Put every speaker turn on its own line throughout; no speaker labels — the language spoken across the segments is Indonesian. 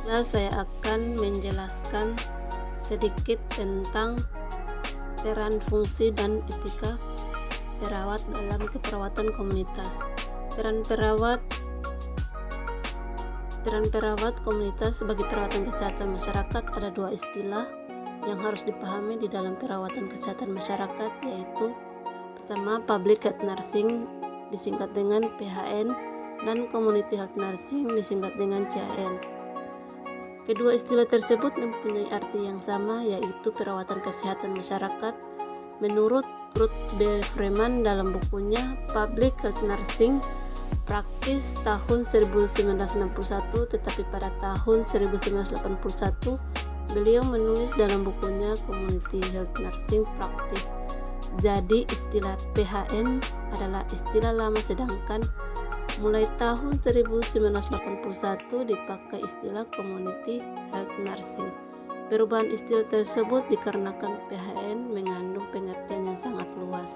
Saya akan menjelaskan sedikit tentang peran, fungsi, dan etika perawat dalam keperawatan komunitas. Peran perawat komunitas sebagai perawatan kesehatan masyarakat ada dua istilah yang harus dipahami di dalam perawatan kesehatan masyarakat, yaitu pertama public health nursing disingkat dengan PHN, dan community health nursing disingkat dengan CHN. Kedua istilah tersebut mempunyai arti yang sama, yaitu perawatan kesehatan masyarakat. Menurut Ruth B. Freeman dalam bukunya Public Health Nursing Practice tahun 1961, tetapi pada tahun 1981 beliau menulis dalam bukunya Community Health Nursing Practice. Jadi istilah PHN adalah istilah lama, sedangkan mulai tahun 1981 dipakai istilah Community Health Nursing. Perubahan istilah tersebut dikarenakan PHN mengandung pengertian yang sangat luas.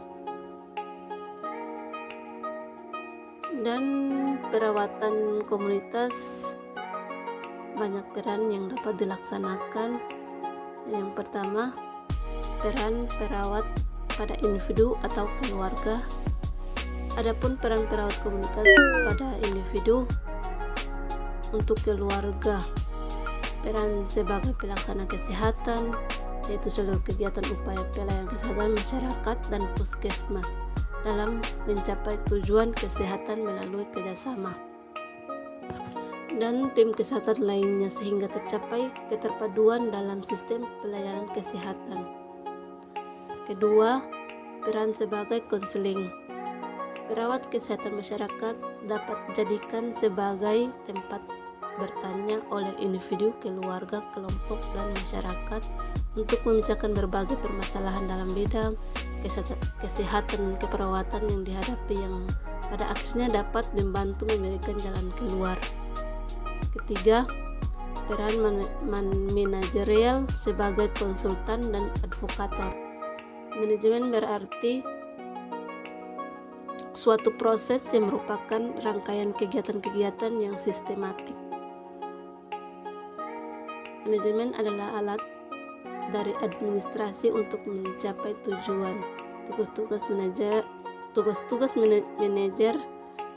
Dan perawatan komunitas banyak peran yang dapat dilaksanakan. Yang pertama, peran perawat pada individu atau keluarga. Adapun peran perawat komunitas pada individu, untuk keluarga, peran sebagai pelaksana kesehatan, yaitu seluruh kegiatan upaya pelayanan kesehatan masyarakat dan puskesmas dalam mencapai tujuan kesehatan melalui kerjasama dan tim kesehatan lainnya, sehingga tercapai keterpaduan dalam sistem pelayanan kesehatan. Kedua, peran sebagai konseling. Perawat kesehatan masyarakat dapat dijadikan sebagai tempat bertanya oleh individu, keluarga, kelompok, dan masyarakat untuk membicarakan berbagai permasalahan dalam bidang kesehatan dan keperawatan yang dihadapi, yang pada akhirnya dapat membantu memberikan jalan keluar. Ketiga, peran manajerial sebagai konsultan dan advokator. Manajemen berarti suatu proses yang merupakan rangkaian kegiatan-kegiatan yang sistematik. Manajemen adalah alat dari administrasi untuk mencapai tujuan. Tugas-tugas manajer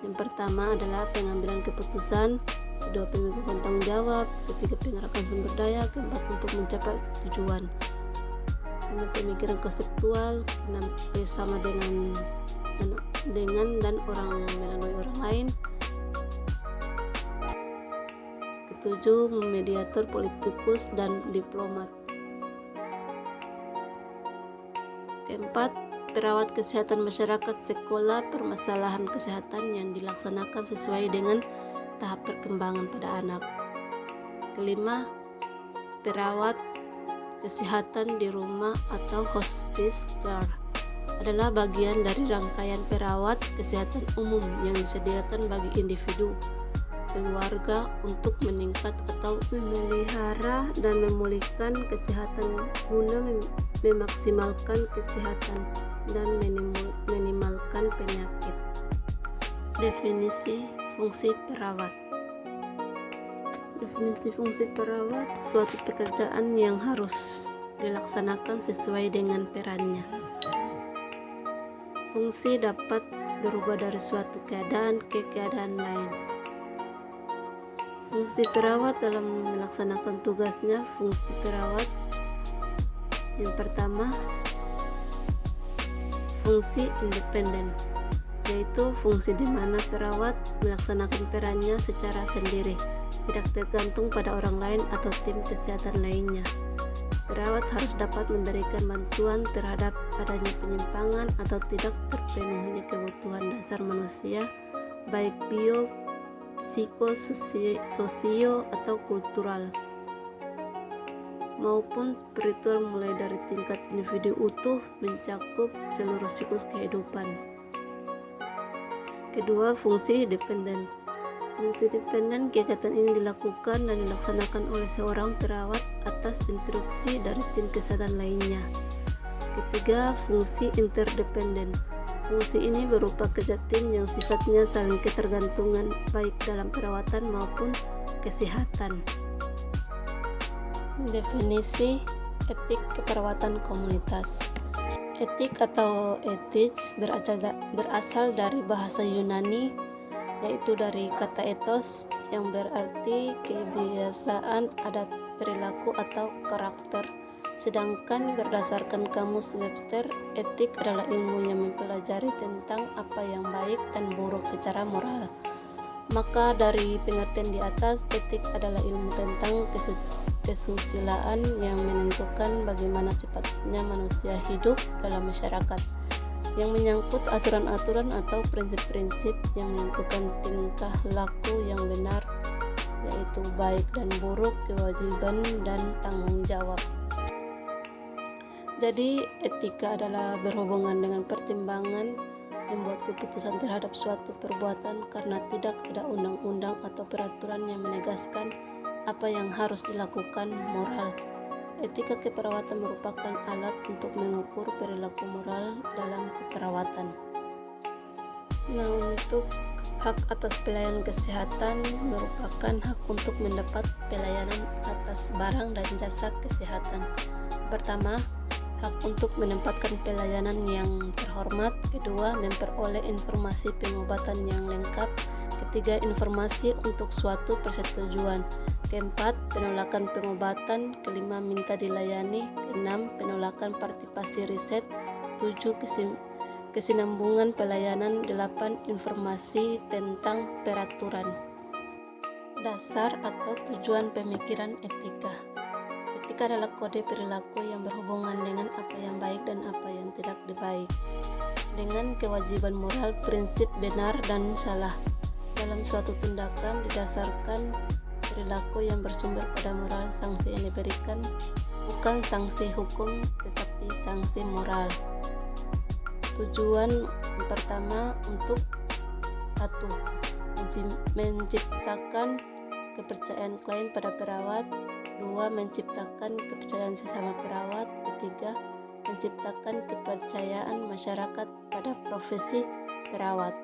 yang pertama adalah pengambilan keputusan, kedua pemilihan tanggung jawab, ketiga pengerakan sumber daya, keempat untuk mencapai tujuan, pemikiran konseptual, enam bersama dengan dan orang melalui orang lain, ketujuh mediator, politikus, dan diplomat. Keempat, perawat kesehatan masyarakat sekolah permasalahan kesehatan yang dilaksanakan sesuai dengan tahap perkembangan pada anak. Kelima, perawat kesehatan di rumah atau hospice care adalah bagian dari rangkaian perawat kesehatan umum yang disediakan bagi individu, keluarga untuk meningkat atau memelihara dan memulihkan kesehatan guna memaksimalkan kesehatan dan minimalkan penyakit. Definisi fungsi perawat. Definisi fungsi perawat, suatu pekerjaan yang harus dilaksanakan sesuai dengan perannya. Fungsi dapat berubah dari suatu keadaan ke keadaan lain. Fungsi perawat dalam melaksanakan tugasnya. Fungsi perawat yang pertama, fungsi independen, yaitu fungsi di mana perawat melaksanakan perannya secara sendiri, tidak tergantung pada orang lain atau tim kesehatan lainnya. Perawat harus dapat memberikan bantuan terhadap adanya penyimpangan atau tidak terpenuhinya kebutuhan dasar manusia, baik bio, psikososio atau kultural maupun spiritual, mulai dari tingkat individu utuh mencakup seluruh siklus kehidupan. Kedua, fungsi dependen. Fungsi dependen, kegiatan ini dilakukan dan dilaksanakan oleh seorang perawat atas instruksi dari tim kesehatan lainnya. Ketiga, fungsi interdependen. Fungsi ini berupa kerja tim yang sifatnya saling ketergantungan baik dalam perawatan maupun kesehatan. Definisi etik keperawatan komunitas. Etik atau ethics berasal dari bahasa Yunani, yaitu dari kata ethos yang berarti kebiasaan, adat, perilaku, atau karakter. Sedangkan berdasarkan Kamus Webster, etik adalah ilmu yang mempelajari tentang apa yang baik dan buruk secara moral. Maka dari pengertian di atas, etik adalah ilmu tentang kesusilaan yang menentukan bagaimana sepatutnya manusia hidup dalam masyarakat, yang menyangkut aturan-aturan atau prinsip-prinsip yang menentukan tingkah laku yang benar, yaitu baik dan buruk, kewajiban dan tanggung jawab. Jadi, etika adalah berhubungan dengan pertimbangan membuat keputusan terhadap suatu perbuatan karena tidak ada undang-undang atau peraturan yang menegaskan apa yang harus dilakukan moral. Etika keperawatan merupakan alat untuk mengukur perilaku moral dalam keperawatan. Nah, untuk hak atas pelayanan kesehatan merupakan hak untuk mendapat pelayanan atas barang dan jasa kesehatan. Pertama, hak untuk menempatkan pelayanan yang terhormat. Kedua, memperoleh informasi pengobatan yang lengkap. Ketiga, informasi untuk suatu persetujuan. Keempat, penolakan pengobatan. Kelima, minta dilayani. Keenam, penolakan partisipasi riset. Tujuh, kesinambungan pelayanan. Delapan, informasi tentang peraturan. Dasar atau tujuan pemikiran etika. Etika adalah kode perilaku yang berhubungan dengan apa yang baik dan apa yang tidak baik, dengan kewajiban moral, prinsip benar dan salah dalam suatu tindakan didasarkan perilaku yang bersumber pada moral. Sanksi yang diberikan bukan sanksi hukum tetapi sanksi moral. Tujuan pertama untuk satu, menciptakan kepercayaan klien pada perawat. Dua, menciptakan kepercayaan sesama perawat. Ketiga, menciptakan kepercayaan masyarakat pada profesi perawat.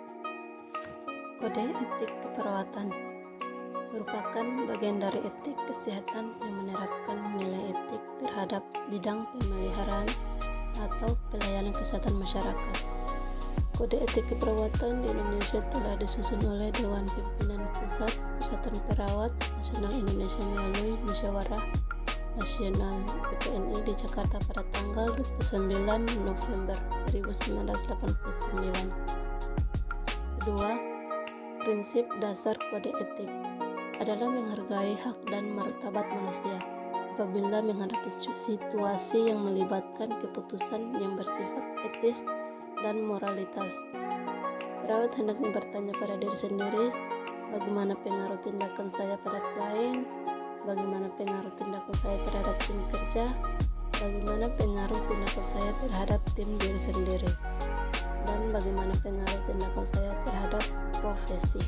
Kode etik keperawatan merupakan bagian dari etik kesehatan yang menerapkan nilai etik terhadap bidang pemeliharaan atau pelayanan kesehatan masyarakat. Kode etik keperawatan di Indonesia telah disusun oleh Dewan Pimpinan Pusat Persatuan Perawat Nasional Indonesia melalui Musyawarah Nasional PPNI di Jakarta pada tanggal 29 November 1989. Kedua, prinsip dasar kode etik adalah menghargai hak dan martabat manusia apabila menghadapi situasi yang melibatkan keputusan yang bersifat etis dan moralitas. Perawat hendaknya bertanya pada diri sendiri, bagaimana pengaruh tindakan saya pada klien, bagaimana pengaruh tindakan saya terhadap tim kerja, bagaimana pengaruh tindakan saya terhadap tim diri sendiri, dan bagaimana pengaruh tindakan saya terhadap profesi.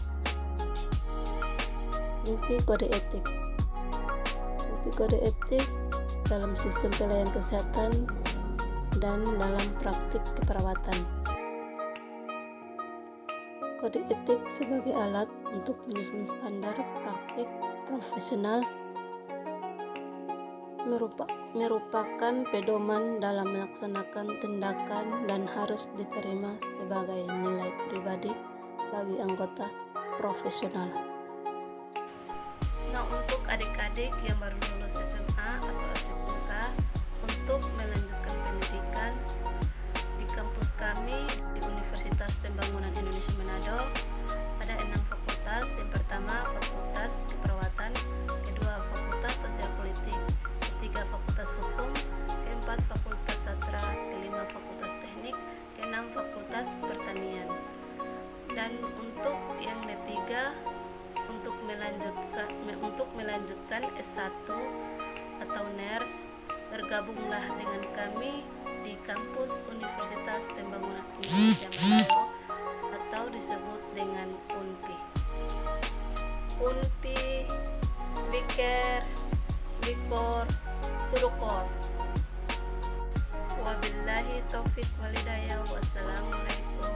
Fungsi kode etik. Fungsi kode etik dalam sistem pelayanan kesehatan dan dalam praktik keperawatan. Kode etik sebagai alat untuk menyusun standar praktik profesional merupakan pedoman dalam melaksanakan tindakan dan harus diterima sebagai nilai pribadi bagi anggota profesional. Nah, untuk adik-adik yang baru lulus SMA atau SMK untuk melanjutkan pendidikan di kampus kami di Universitas Pembangunan Indonesia Manado ada 6 fakultas. Yang pertama Fakultas Keperawatan, kedua Fakultas Sosial Politik, ketiga Fakultas Hukum, keempat Fakultas Sastra, kelima Fakultas Teknik, keenam Fakultas Pertanian. Dan untuk yang ketiga untuk melanjutkan S1 atau NERS, bergabunglah dengan kami di kampus Universitas Pembangunan Indonesia Manado atau disebut dengan UNPI. UNPI, Biker, Bikor, Tudukor. Wabillahi taufik walhidayah. Wassalamualaikum